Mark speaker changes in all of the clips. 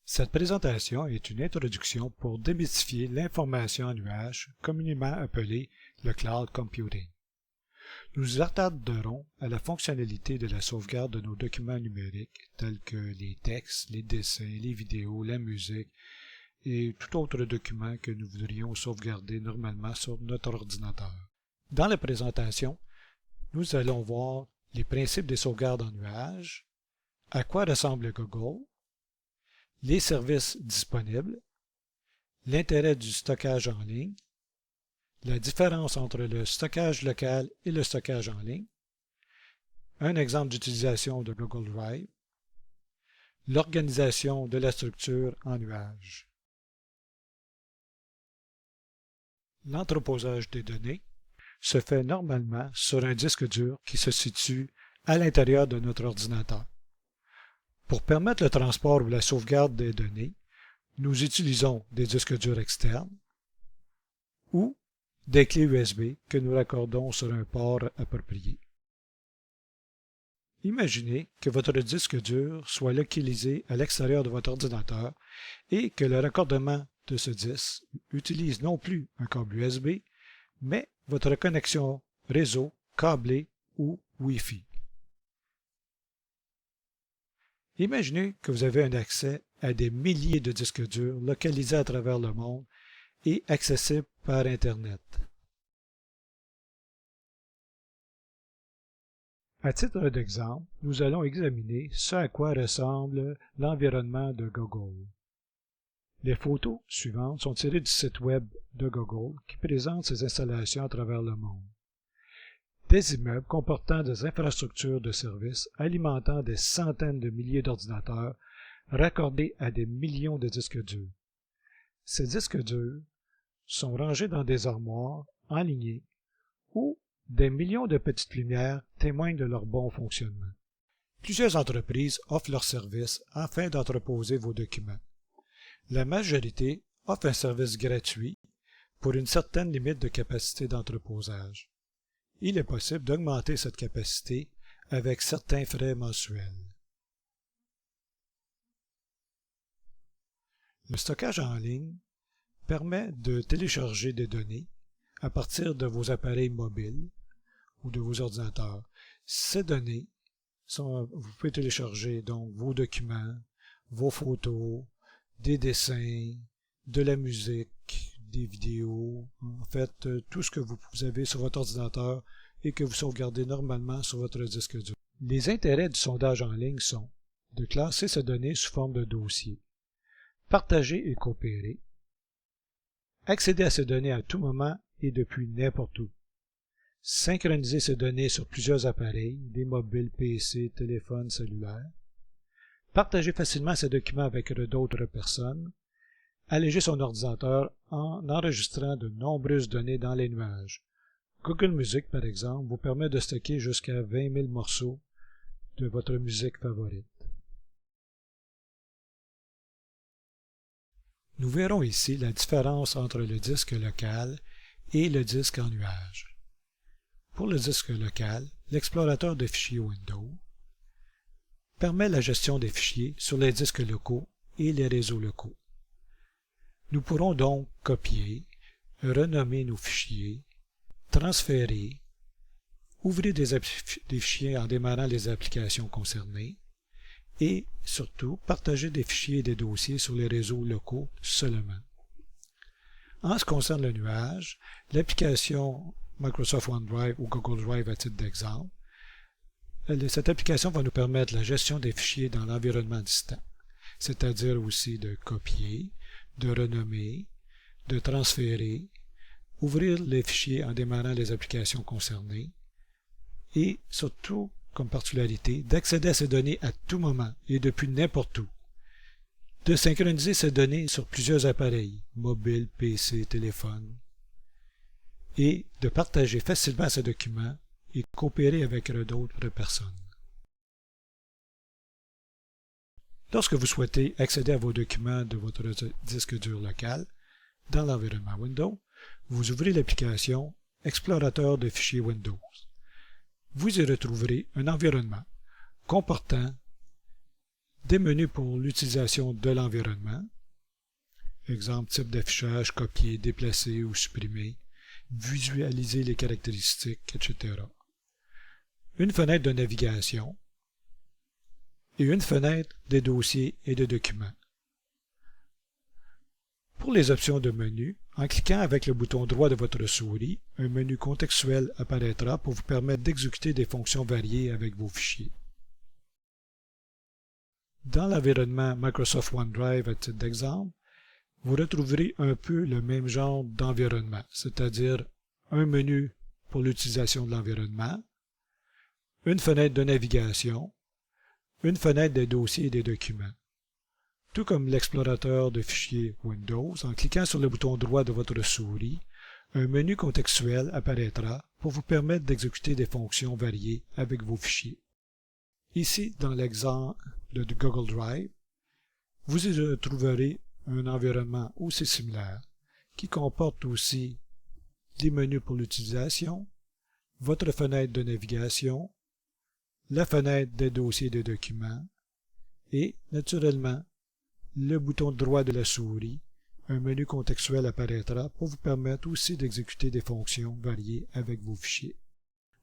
Speaker 1: Cette présentation est une introduction pour démystifier l'information en nuage, communément appelée le cloud computing. Nous nous attarderons à la fonctionnalité de la sauvegarde de nos documents numériques, tels que les textes, les dessins, les vidéos, la musique et tout autre document que nous voudrions sauvegarder normalement sur notre ordinateur. Dans la présentation, nous allons voir les principes des sauvegardes en nuage, à quoi ressemble Google, les services disponibles, l'intérêt du stockage en ligne, la différence entre le stockage local et le stockage en ligne, un exemple d'utilisation de Google Drive, l'organisation de la structure en nuage. L'entreposage des données se fait normalement sur un disque dur qui se situe à l'intérieur de notre ordinateur. Pour permettre le transport ou la sauvegarde des données, nous utilisons des disques durs externes ou des clés USB que nous raccordons sur un port approprié. Imaginez que votre disque dur soit localisé à l'extérieur de votre ordinateur et que le raccordement de ce disque utilise non plus un câble USB, mais votre connexion réseau, câblée ou Wi-Fi. Imaginez que vous avez un accès à des milliers de disques durs localisés à travers le monde et accessibles par Internet. À titre d'exemple, nous allons examiner ce à quoi ressemble l'environnement de Google. Les photos suivantes sont tirées du site web de Google qui présente ses installations à travers le monde. Des immeubles comportant des infrastructures de services alimentant des centaines de milliers d'ordinateurs raccordés à des millions de disques durs. Ces disques durs sont rangés dans des armoires enlignées où des millions de petites lumières témoignent de leur bon fonctionnement. Plusieurs entreprises offrent leurs services afin d'entreposer vos documents. La majorité offre un service gratuit pour une certaine limite de capacité d'entreposage. Il est possible d'augmenter cette capacité avec certains frais mensuels. Le stockage en ligne permet de télécharger des données à partir de vos appareils mobiles ou de vos ordinateurs. Ces données vous pouvez télécharger donc vos documents, vos photos, des dessins, de la musique, des vidéos, en fait tout ce que vous avez sur votre ordinateur et que vous sauvegardez normalement sur votre disque dur. Les intérêts du sondage en ligne sont de classer ces données sous forme de dossier, partager et coopérer, accéder à ces données à tout moment et depuis n'importe où, synchroniser ces données sur plusieurs appareils, des mobiles, PC, téléphones, cellulaires, partager facilement ces documents avec d'autres personnes, alléger son ordinateur en enregistrant de nombreuses données dans les nuages. Google Music, par exemple, vous permet de stocker jusqu'à 20 000 morceaux de votre musique favorite. Nous verrons ici la différence entre le disque local et le disque en nuage. Pour le disque local, l'explorateur de fichiers Windows permet la gestion des fichiers sur les disques locaux et les réseaux locaux. Nous pourrons donc copier, renommer nos fichiers, transférer, ouvrir des fichiers en démarrant les applications concernées et, surtout, partager des fichiers et des dossiers sur les réseaux locaux seulement. En ce qui concerne le nuage, l'application Microsoft OneDrive ou Google Drive à titre d'exemple, cette application va nous permettre la gestion des fichiers dans l'environnement distant, c'est-à-dire aussi de copier, de renommer, de transférer, ouvrir les fichiers en démarrant les applications concernées et, surtout, comme particularité, d'accéder à ces données à tout moment et depuis n'importe où, de synchroniser ces données sur plusieurs appareils, mobiles, PC, téléphone, et de partager facilement ces documents et coopérer avec d'autres personnes. Lorsque vous souhaitez accéder à vos documents de votre disque dur local dans l'environnement Windows, vous ouvrez l'application Explorateur de fichiers Windows. Vous y retrouverez un environnement comportant des menus pour l'utilisation de l'environnement, exemple type d'affichage, copier, déplacer ou supprimer, visualiser les caractéristiques, etc. Une fenêtre de navigation et une fenêtre des dossiers et de documents. Pour les options de menu, en cliquant avec le bouton droit de votre souris, un menu contextuel apparaîtra pour vous permettre d'exécuter des fonctions variées avec vos fichiers. Dans l'environnement Microsoft OneDrive à titre d'exemple, vous retrouverez un peu le même genre d'environnement, c'est-à-dire un menu pour l'utilisation de l'environnement, une fenêtre de navigation, une fenêtre des dossiers et des documents. Tout comme l'explorateur de fichiers Windows, en cliquant sur le bouton droit de votre souris, un menu contextuel apparaîtra pour vous permettre d'exécuter des fonctions variées avec vos fichiers. Ici, dans l'exemple de Google Drive, vous y trouverez un environnement aussi similaire, qui comporte aussi les menus pour l'utilisation, votre fenêtre de navigation, la fenêtre des dossiers et des documents, et, naturellement, le bouton droit de la souris, un menu contextuel apparaîtra pour vous permettre aussi d'exécuter des fonctions variées avec vos fichiers.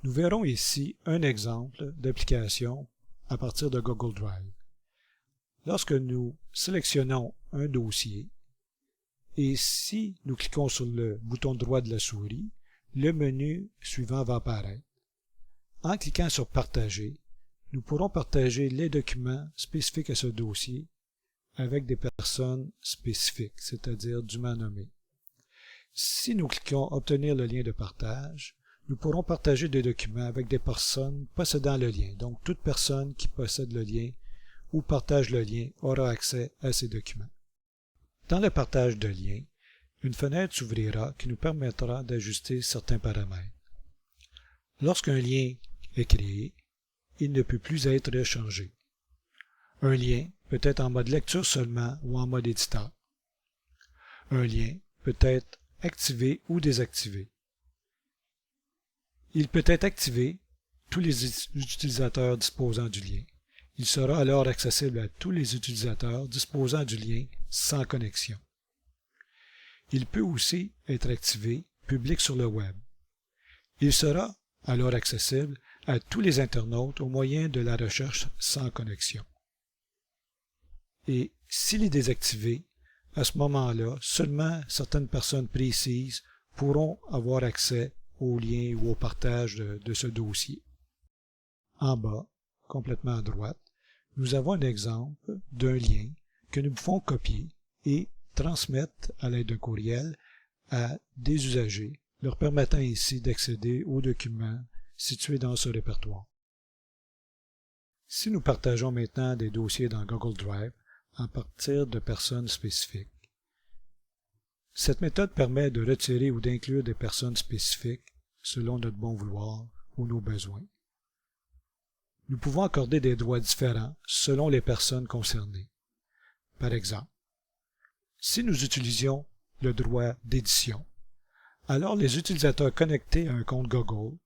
Speaker 1: Nous verrons ici un exemple d'application à partir de Google Drive. Lorsque nous sélectionnons un dossier, et si nous cliquons sur le bouton droit de la souris, le menu suivant va apparaître. En cliquant sur Partager, nous pourrons partager les documents spécifiques à ce dossier avec des personnes spécifiques, c'est-à-dire dûment nommées. Si nous cliquons Obtenir le lien de partage, nous pourrons partager des documents avec des personnes possédant le lien. Donc, toute personne qui possède le lien ou partage le lien aura accès à ces documents. Dans le partage de liens, une fenêtre s'ouvrira qui nous permettra d'ajuster certains paramètres. Lorsqu'un lien est créé, il ne peut plus être changé. Un lien peut être en mode lecture seulement ou en mode éditeur. Un lien peut être activé ou désactivé. Il peut être activé tous les utilisateurs disposant du lien. Il sera alors accessible à tous les utilisateurs disposant du lien sans connexion. Il peut aussi être activé public sur le web. Il sera alors accessible à tous les internautes au moyen de la recherche sans connexion. Et s'il est désactivé, à ce moment-là, seulement certaines personnes précises pourront avoir accès au lien ou au partage de ce dossier. En bas, complètement à droite, nous avons un exemple d'un lien que nous pouvons copier et transmettre à l'aide d'un courriel à des usagers, leur permettant ainsi d'accéder aux documents situés dans ce répertoire. Si nous partageons maintenant des dossiers dans Google Drive à partir de personnes spécifiques, cette méthode permet de retirer ou d'inclure des personnes spécifiques selon notre bon vouloir ou nos besoins. Nous pouvons accorder des droits différents selon les personnes concernées. Par exemple, si nous utilisions le droit d'édition, alors les utilisateurs connectés à un compte Google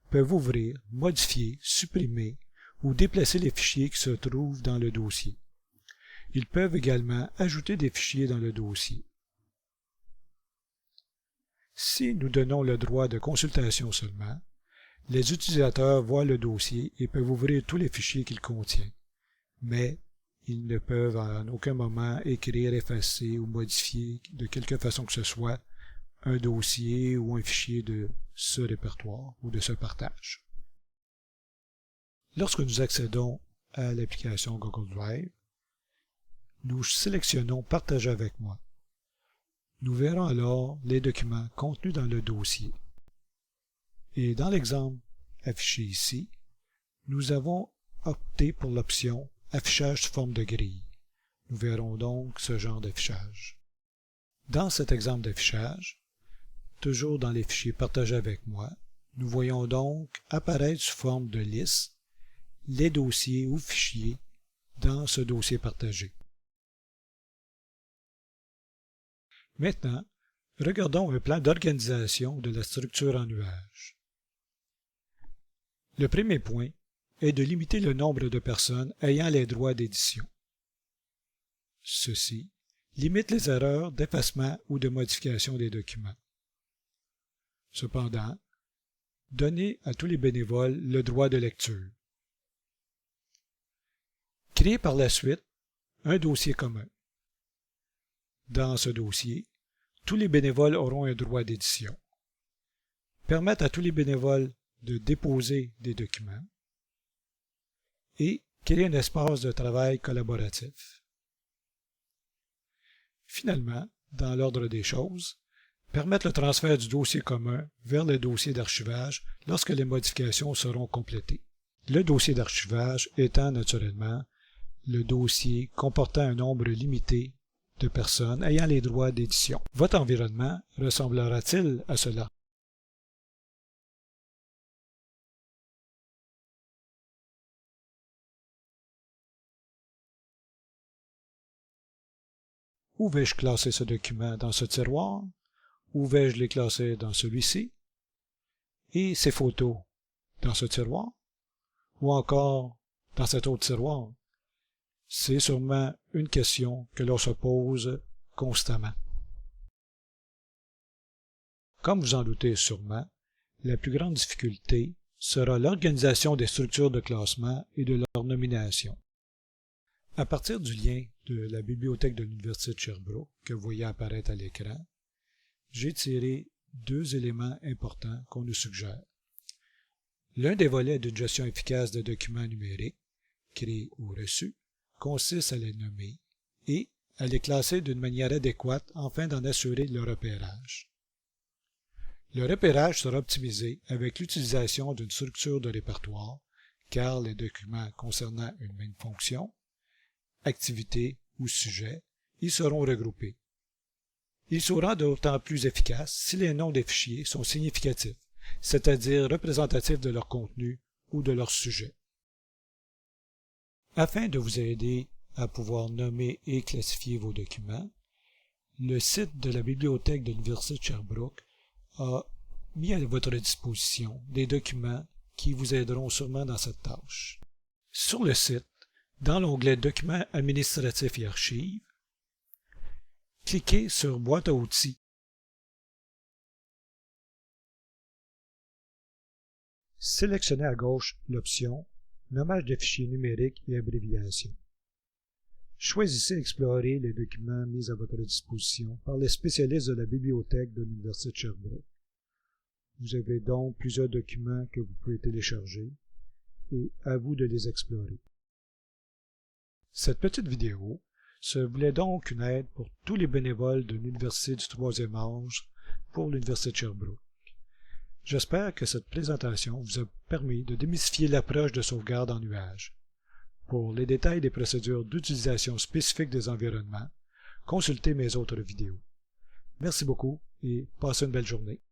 Speaker 1: peuvent ouvrir, modifier, supprimer ou déplacer les fichiers qui se trouvent dans le dossier. Ils peuvent également ajouter des fichiers dans le dossier. Si nous donnons le droit de consultation seulement, les utilisateurs voient le dossier et peuvent ouvrir tous les fichiers qu'il contient, mais ils ne peuvent en aucun moment écrire, effacer ou modifier de quelque façon que ce soit un dossier ou un fichier de ce répertoire ou de ce partage. Lorsque nous accédons à l'application Google Drive, nous sélectionnons Partager avec moi. Nous verrons alors les documents contenus dans le dossier. Et dans l'exemple affiché ici, nous avons opté pour l'option Affichage sous forme de grille. Nous verrons donc ce genre d'affichage. Dans cet exemple d'affichage, toujours dans les fichiers Partagés avec moi, nous voyons donc apparaître sous forme de liste les dossiers ou fichiers dans ce dossier partagé. Maintenant, regardons un plan d'organisation de la structure en nuage. Le premier point est de limiter le nombre de personnes ayant les droits d'édition. ceci limite les erreurs d'effacement ou de modification des documents. Cependant, donnez à tous les bénévoles le droit de lecture. Créez par la suite un dossier commun. Dans ce dossier, tous les bénévoles auront un droit d'édition. Permettre à tous les bénévoles de déposer des documents et créer un espace de travail collaboratif. Finalement, dans l'ordre des choses, permettre le transfert du dossier commun vers le dossier d'archivage lorsque les modifications seront complétées. Le dossier d'archivage étant naturellement le dossier comportant un nombre limité de personnes ayant les droits d'édition. Votre environnement ressemblera-t-il à cela? Où vais-je classer ce document dans ce tiroir? Où vais-je les classer dans celui-ci? Et ces photos dans ce tiroir? Ou encore dans cet autre tiroir? C'est sûrement une question que l'on se pose constamment. Comme vous en doutez sûrement, la plus grande difficulté sera l'organisation des structures de classement et de leur nomination. À partir du lien de la bibliothèque de l'Université de Sherbrooke que vous voyez apparaître à l'écran, j'ai tiré deux éléments importants qu'on nous suggère. L'un des volets d'une gestion efficace de documents numériques, créés ou reçus, consiste à les nommer et à les classer d'une manière adéquate afin d'en assurer le repérage. Le repérage sera optimisé avec l'utilisation d'une structure de répertoire, car les documents concernant une même fonction, activité ou sujet y seront regroupés. Il sera d'autant plus efficace si les noms des fichiers sont significatifs, c'est-à-dire représentatifs de leur contenu ou de leur sujet. Afin de vous aider à pouvoir nommer et classifier vos documents, le site de la bibliothèque de l'Université de Sherbrooke a mis à votre disposition des documents qui vous aideront sûrement dans cette tâche. Sur le site, dans l'onglet Documents administratifs et archives, cliquez sur Boîte à outils. Sélectionnez à gauche l'option Nommage de fichiers numériques et abréviations. Choisissez Explorer les documents mis à votre disposition par les spécialistes de la bibliothèque de l'Université de Sherbrooke. Vous avez donc plusieurs documents que vous pouvez télécharger et à vous de les explorer. Cette petite vidéo se voulait donc une aide pour tous les bénévoles de l'Université du troisième âge pour l'Université de Sherbrooke. J'espère que cette présentation vous a permis de démystifier l'approche de sauvegarde en nuage. Pour les détails des procédures d'utilisation spécifiques des environnements, consultez mes autres vidéos. Merci beaucoup et passez une belle journée.